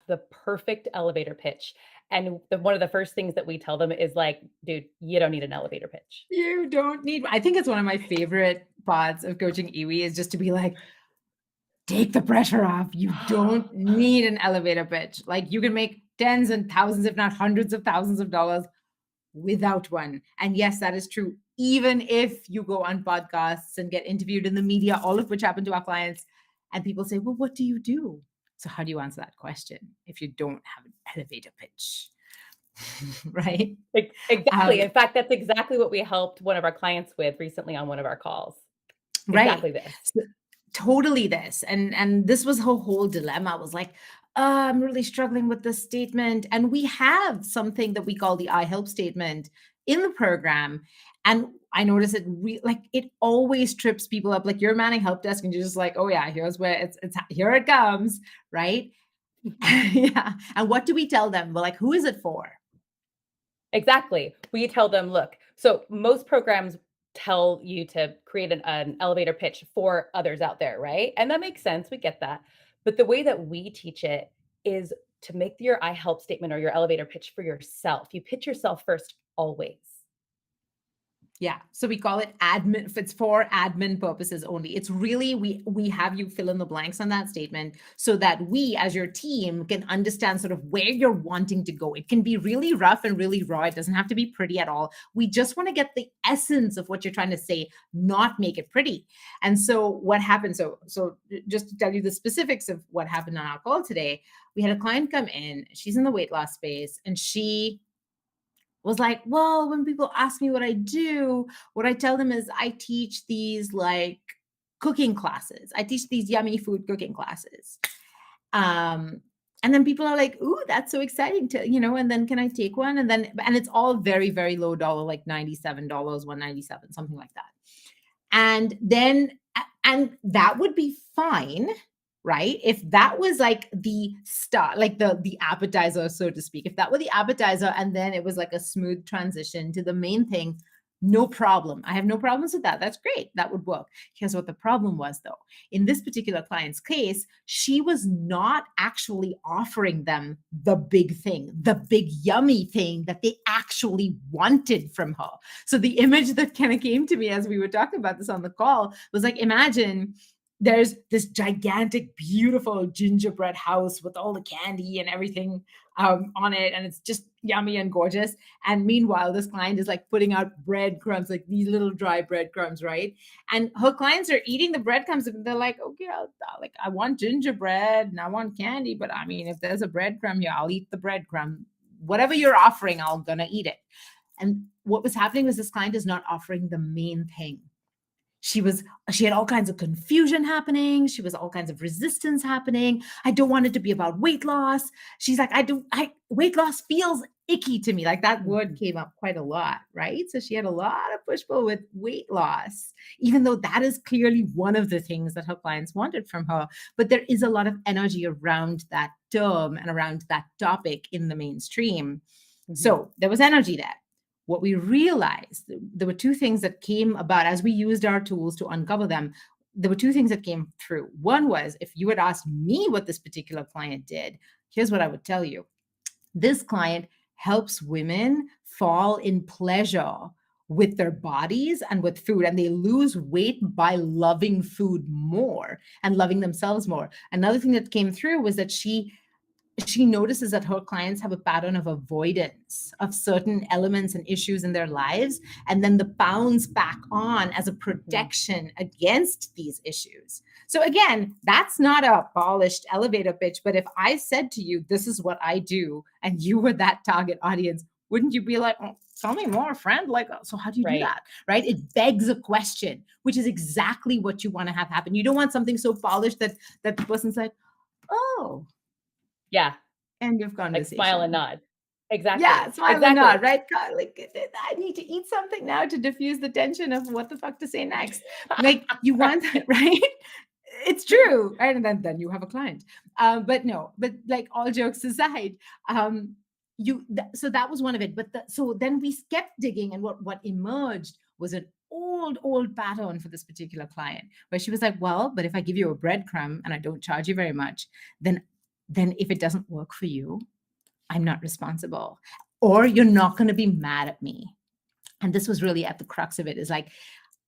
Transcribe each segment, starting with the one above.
the perfect elevator pitch. And one of the first things that we tell them is like, dude, you don't need an elevator pitch. You don't need, I think it's one of my favorite parts of coaching Iwi is just to be like, take the pressure off. You don't need an elevator pitch. Like you can make tens and thousands, if not hundreds of thousands of dollars without one. And yes, that is true. Even if you go on podcasts and get interviewed in the media, all of which happen to our clients, and people say, well, what do you do? So how do you answer that question if you don't have an elevator pitch? Right? Exactly. Um, In fact, that's exactly what we helped one of our clients with recently on one of our calls. right. Exactly this. So, totally this. And this was her whole dilemma. Was like, I'm really struggling with this statement. And we have something that we call the I help statement in the program. And I notice like it always trips people up. Like you're manning help desk and you're just like, oh yeah, here's where it's here it comes, right? Yeah. And what do we tell them? We're like, who is it for? Exactly. We tell them, look, so most programs tell you to create an elevator pitch for others out there, right? And that makes sense. We get that. But the way that we teach it is to make your I help statement or your elevator pitch for yourself. You pitch yourself first always. Yeah. So we call it admin. If it's for admin purposes only, it's really we have you fill in the blanks on that statement so that we as your team can understand sort of where you're wanting to go. It can be really rough and really raw. It doesn't have to be pretty at all. We just want to get the essence of what you're trying to say, not make it pretty. And so what happened? So just to tell you the specifics of what happened on our call today, we had a client come in. She's in the weight loss space, and she was like, well, when people ask me what I do, what I tell them is I teach these like cooking classes. I teach these yummy food cooking classes. And then people are like, ooh, that's so exciting to, and then can I take one? And it's all very, very low dollar, like $97, 197, something like that. And that would be fine, right? If that was like the start, like the appetizer, so to speak, if that were the appetizer and then it was like a smooth transition to the main thing, no problem. I have no problems with that. That's great. That would work. Here's what the problem was, though. In this particular client's case, she was not actually offering them the big thing, the big yummy thing that they actually wanted from her. So the image that kind of came to me as we were talking about this on the call was like, imagine there's this gigantic, beautiful gingerbread house with all the candy and everything on it. And it's just yummy and gorgeous. And meanwhile, this client is like putting out breadcrumbs, like these little dry breadcrumbs, right? And her clients are eating the breadcrumbs and they're like, okay, like I want gingerbread and I want candy. But I mean, if there's a breadcrumb here, I'll eat the breadcrumb. Whatever you're offering, I'm going to eat it. And what was happening was this client is not offering the main thing. She had all kinds of confusion happening. She was all kinds of resistance happening. I don't want it to be about weight loss. She's like, weight loss feels icky to me. Like that word came up quite a lot, right? So she had a lot of push-pull with weight loss, even though that is clearly one of the things that her clients wanted from her. But there is a lot of energy around that term and around that topic in the mainstream. Mm-hmm. So there was energy there. What we realized, there were two things that came about as we used our tools to uncover them. There were two things that came through. One was, if you had asked me what this particular client did, here's what I would tell you. This client helps women fall in pleasure with their bodies and with food, and they lose weight by loving food more and loving themselves more. Another thing that came through was that she notices that her clients have a pattern of avoidance of certain elements and issues in their lives, and then the bounce back on as a protection against these issues. So again, that's not a polished elevator pitch, but if I said to you, this is what I do, and you were that target audience, wouldn't you be like, oh, tell me more, friend? Like, so how do you do that? Right? It begs a question, which is exactly what you want to have happen. You don't want something so polished that the person's like, oh, yeah. End of conversation. Like smile and nod. Exactly. Yeah, smile exactly. and nod, right? Like, I need to eat something now to diffuse the tension of what the fuck to say next. Like you want that, right? It's true, right? And then you have a client. But like all jokes aside, so that was one of it. But so then we kept digging, and what emerged was an old pattern for this particular client, where she was like, well, but if I give you a breadcrumb and I don't charge you very much, then then if it doesn't work for you, I'm not responsible. Or you're not going to be mad at me. And this was really at the crux of it, is like,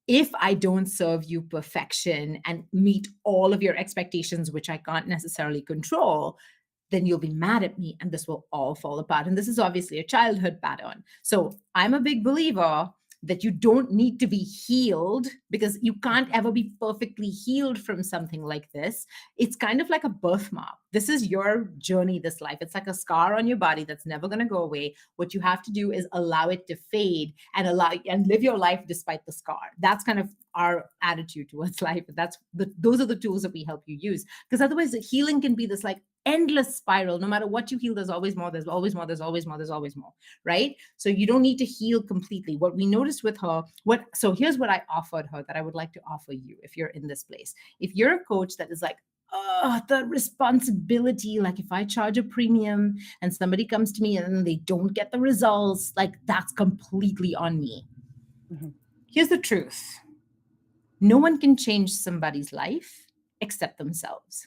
if I don't serve you perfection and meet all of your expectations, which I can't necessarily control, then you'll be mad at me and this will all fall apart. And this is obviously a childhood pattern. So I'm a big believer that you don't need to be healed, because you can't ever be perfectly healed from something like this. It's kind of like a birthmark. This is your journey, this life. It's like a scar on your body that's never going to go away. What you have to do is allow it to fade and allow and live your life despite the scar. That's kind of our attitude towards life. Those are the tools that we help you use, because otherwise the healing can be this like endless spiral. No matter what you heal, there's always more, there's always more, there's always more, there's always more, right? So you don't need to heal completely. What we noticed with her, so here's what I offered her that I would like to offer you if you're in this place. If you're a coach that is like, oh, the responsibility, like if I charge a premium and somebody comes to me and they don't get the results, like that's completely on me. Mhm. Here's the truth. No one can change somebody's life except themselves.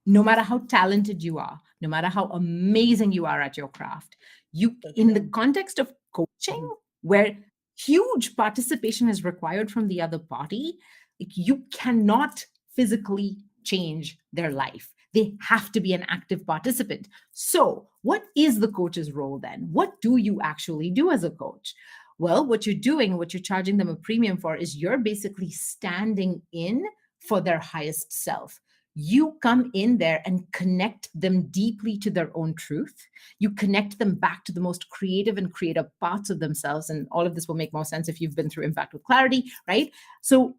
No matter how talented you are, no matter how amazing you are at your craft, you, So in the true. context of coaching, Mhm. where huge participation is required from the other party, like, you cannot physically change their life. They have to be an active participant. So, what is the coach's role then? What do you actually do as a coach? Well, what you're doing, what you're charging them a premium for, is you're basically standing in for their highest self. You come in there and connect them deeply to their own truth. You connect them back to the most creative and creative parts of themselves. And all of this will make more sense if you've been through Impact with Clarity, right? So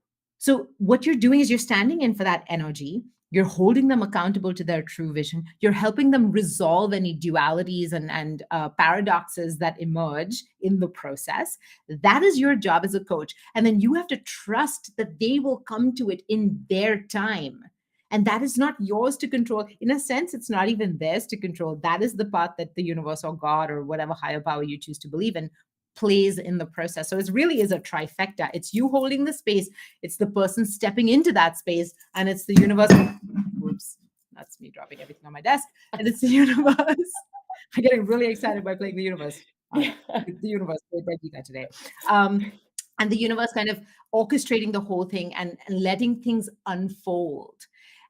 what you're doing is you're standing in for that energy. You're holding them accountable to their true vision. You're helping them resolve any dualities and paradoxes that emerge in the process. That is your job as a coach. And then you have to trust that they will come to it in their time. And that is not yours to control. In a sense, it's not even theirs to control. That is the part that the universe or God or whatever higher power you choose to believe in plays in the process. So it really is a trifecta. It's you holding the space, it's the person stepping into that space, and it's the universe. Oops, that's me dropping everything on my desk. And it's the universe. I'm getting really excited by playing the universe. Yeah. The universe played by Gita today. And the universe kind of orchestrating the whole thing and letting things unfold.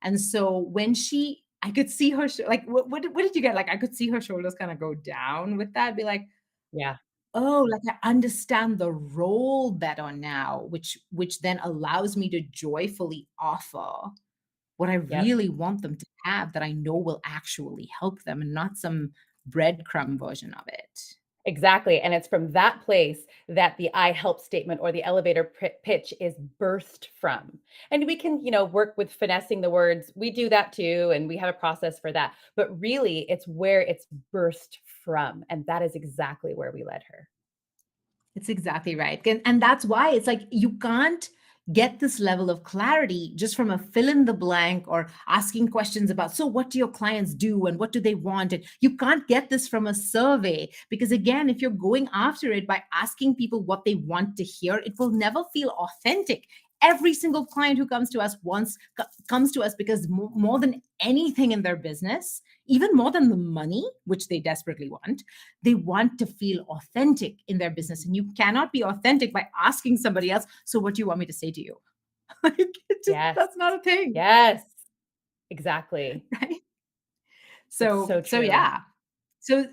And so when I could see her, like, what did you get? Like, I could see her shoulders kind of go down with that, be like, Yeah. oh, like I understand the role better now, which then allows me to joyfully offer what I Yep. really want them to have that I know will actually help them, and not some breadcrumb version of it. Exactly, and it's from that place that the "I help" statement or the elevator pitch is birthed from. And we can, work with finessing the words. We do that too, and we have a process for that. But really, it's where it's birthed from, and that is exactly where we led her. It's exactly right. And that's why it's like you can't get this level of clarity just from a fill in the blank or asking questions about, so what do your clients do and what do they want? And you can't get this from a survey, because, again, if you're going after it by asking people what they want to hear, it will never feel authentic. Every single client who comes to us comes to us because more than anything in their business, even more than the money, which they desperately want, they want to feel authentic in their business. And you cannot be authentic by asking somebody else, so what do you want me to say to you? Like, Yes. that's not a thing. Yes. Exactly. Right? It's So so so true. yeah. So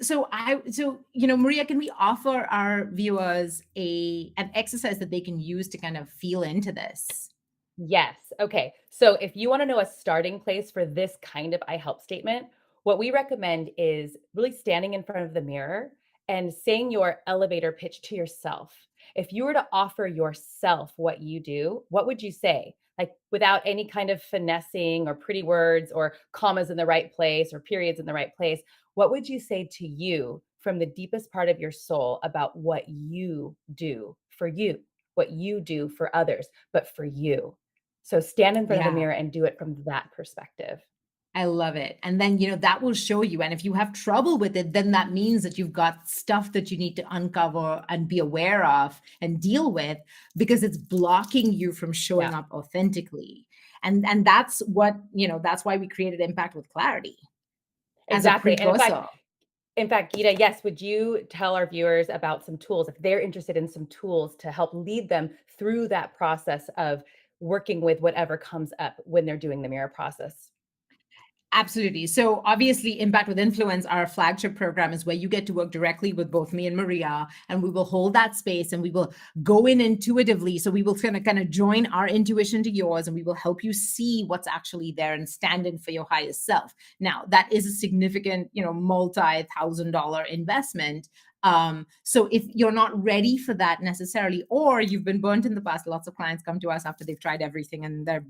Maria, can we offer our viewers an exercise that they can use to kind of feel into this? Yes. Okay. So if you want to know a starting place for this kind of I help statement, what we recommend is really standing in front of the mirror and saying your elevator pitch to yourself. If you were to offer yourself what you do, what would you say? Like without any kind of finessing or pretty words or commas in the right place or periods in the right place, what would you say to you from the deepest part of your soul about what you do for you, what you do for others, but for you? So stand in front of the Yeah. mirror and do it from that perspective. I love it. And then, that will show you. And if you have trouble with it, then that means that you've got stuff that you need to uncover and be aware of and deal with, because it's blocking you from showing Yeah. up authentically. And that's what, that's why we created Impact with Clarity as a Exactly, and precursor. in fact, Geeta, yes, would you tell our viewers about some tools if they're interested in some tools to help lead them through that process of working with whatever comes up when they're doing the mirror process? Absolutely. So obviously, Impact with Influence, our flagship program, is where you get to work directly with both me and Maria, and we will hold that space and we will go in intuitively. So we will kind of join our intuition to yours, and we will help you see what's actually there and stand in for your highest self. Now, that is a significant, multi-$1,000 investment. So if you're not ready for that necessarily, or you've been burnt in the past, lots of clients come to us after they've tried everything and they're,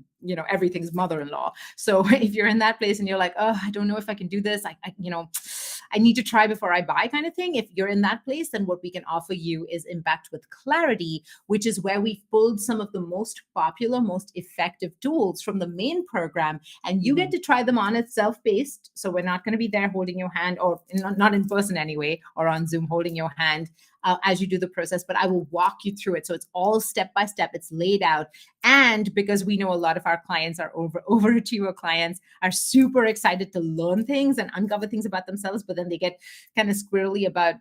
everything's mother-in-law. So if you're in that place and you're like, oh, I don't know if I can do this, I need to try before I buy, kind of thing. If you're in that place, then what we can offer you is Impact with Clarity, which is where we pulled some of the most popular, most effective tools from the main program, and you get Mhm. to try them on. It's self-paced, so we're not going to be there holding your hand, or not in person anyway, or on Zoom holding your hand as you do the process, but I will walk you through it. So it's all step by step, it's laid out. And because we know a lot of our clients are overachiever clients, are super excited to learn things and uncover things about themselves, but then they get kind of squirrely about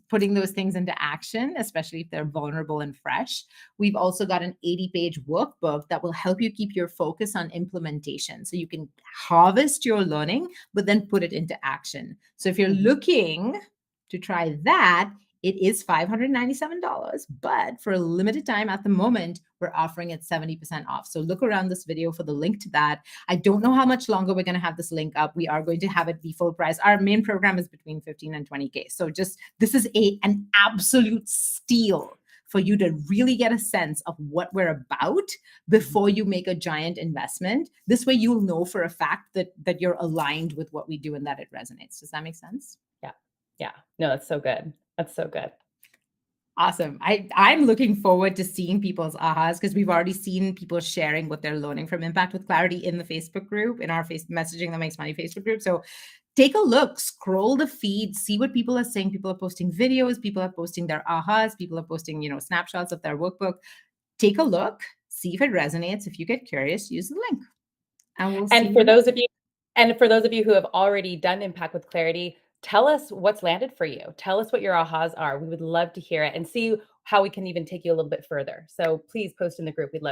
putting those things into action, especially if they're vulnerable and fresh. We've also got an 80-page workbook that will help you keep your focus on implementation. So you can harvest your learning, but then put it into action. So if you're Mhm. looking to try that, it is $597, but for a limited time at the moment, we're offering it 70% off. So look around this video for the link to that. I don't know how much longer we're going to have this link up. We are going to have it be full price. Our main program is between 15 and 20K. So just, this is an absolute steal for you to really get a sense of what we're about before you make a giant investment. This way you'll know for a fact that you're aligned with what we do and that it resonates. Does that make sense? Yeah. Yeah. No, that's so good. That's so good. Awesome. I'm looking forward to seeing people's ahas, because we've already seen people sharing what they're learning from Impact with Clarity in the Facebook group, in our face messaging that makes money Facebook group. So take a look, scroll the feed, see what people are saying. People are posting videos, people are posting their ahas, people are posting, snapshots of their workbook. Take a look, see if it resonates. If you get curious, use the link, and we'll see And you for there. those of you and for those of you who have already done Impact with Clarity, tell us what's landed for you. Tell us what your ahas are. We would love to hear it and see how we can even take you a little bit further. So please post in the group. We'd love to